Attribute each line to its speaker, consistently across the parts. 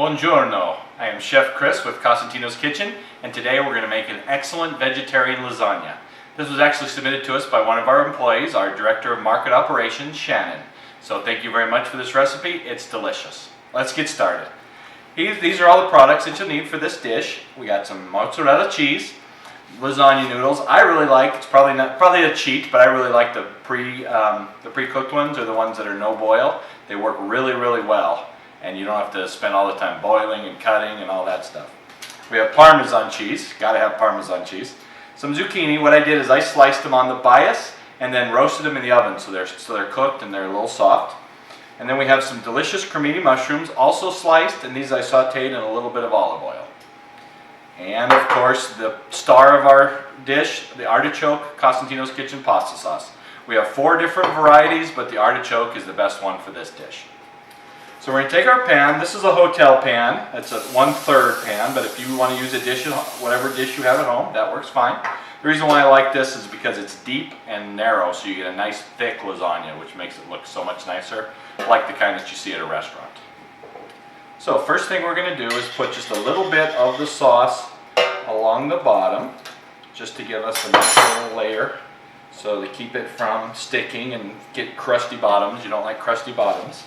Speaker 1: Buongiorno, I am Chef Chris with Cosentino's Kitchen, and today we're going to make an excellent vegetarian lasagna. This was actually submitted to us by one of our employees, our Director of Market Operations, Shannon. So thank you very much for this recipe, it's delicious. Let's get started. These are all the products that you'll need for this dish. We got some mozzarella cheese, lasagna noodles. I really like, it's probably a cheat, but I really like the pre-cooked ones, or the ones that are no boil. They work really well, and you don't have to spend all the time boiling and cutting and all that stuff. We have Parmesan cheese, gotta have Parmesan cheese. Some zucchini. What I did is I sliced them on the bias and then roasted them in the oven so they're cooked and they're a little soft. And then we have some delicious cremini mushrooms, also sliced, and these I sauteed in a little bit of olive oil. And of course, the star of our dish, the Artichoke Cosentino's Kitchen pasta sauce. We have 4 different varieties, but the artichoke is the best one for this dish. So we're going to take our pan. This is a hotel pan. It's a 1/3 pan, but if you want to use a dish, whatever dish you have at home, that works fine. The reason why I like this is because it's deep and narrow, so you get a nice thick lasagna, which makes it look so much nicer, like the kind that you see at a restaurant. So first thing we're going to do is put just a little bit of the sauce along the bottom, just to give us a nice little layer, so to keep it from sticking and get crusty bottoms. You don't like crusty bottoms.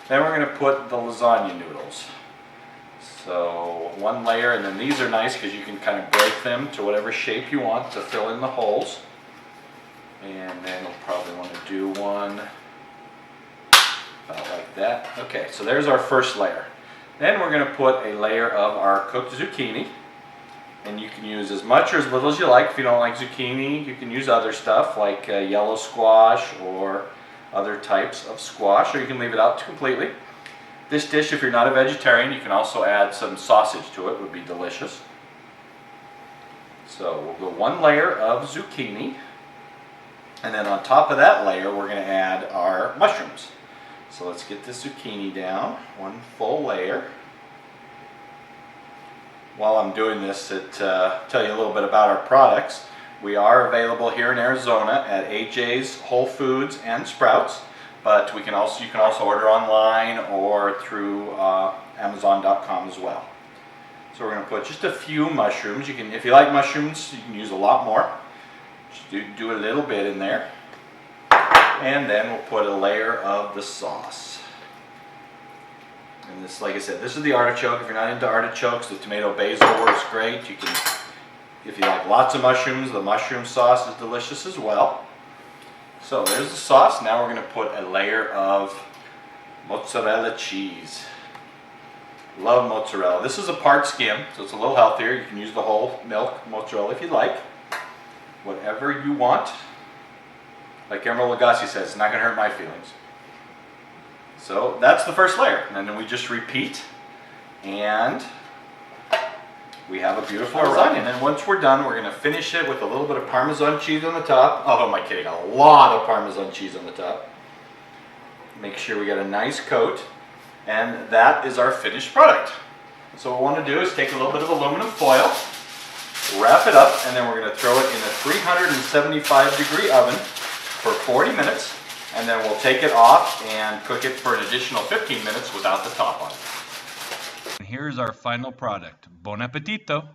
Speaker 1: Then we're going to put the lasagna noodles. So 1 layer, and then these are nice because you can kind of break them to whatever shape you want to fill in the holes. And then we'll probably want to do one about like that. Okay, so there's our first layer. Then we're going to put a layer of our cooked zucchini. And you can use as much or as little as you like. If you don't like zucchini, you can use other stuff like yellow squash or other types of squash, or you can leave it out completely. This dish, if you're not a vegetarian, you can also add some sausage to it, would be delicious. So we'll go 1 layer of zucchini, and then on top of that layer we're going to add our mushrooms. So let's get the zucchini down, 1 full layer. While I'm doing this, tell you a little bit about our products. We are available here in Arizona at AJ's, Whole Foods, and Sprouts, but you can also order online or through Amazon.com as well. So we're going to put just a few mushrooms. If you like mushrooms, you can use a lot more. Just do a little bit in there, and then we'll put a layer of the sauce. And this, like I said, this is the artichoke. If you're not into artichokes, the tomato basil works great. If you like lots of mushrooms, the mushroom sauce is delicious as well. So there's the sauce. Now we're going to put a layer of mozzarella cheese. Love mozzarella. This is a part skim, so it's a little healthier. You can use the whole milk mozzarella if you like. Whatever you want. Like Emeril Lagasse says, it's not going to hurt my feelings. So that's the first layer. And then we just repeat, and we have a beautiful lasagna. And then once we're done, we're going to finish it with a little bit of Parmesan cheese on the top. Oh, am I kidding? A lot of Parmesan cheese on the top. Make sure we get a nice coat. And that is our finished product. So what we want to do is take a little bit of aluminum foil, wrap it up, and then we're going to throw it in a 375-degree oven for 40 minutes. And then we'll take it off and cook it for an additional 15 minutes without the top on it. Here's our final product. Buon appetito!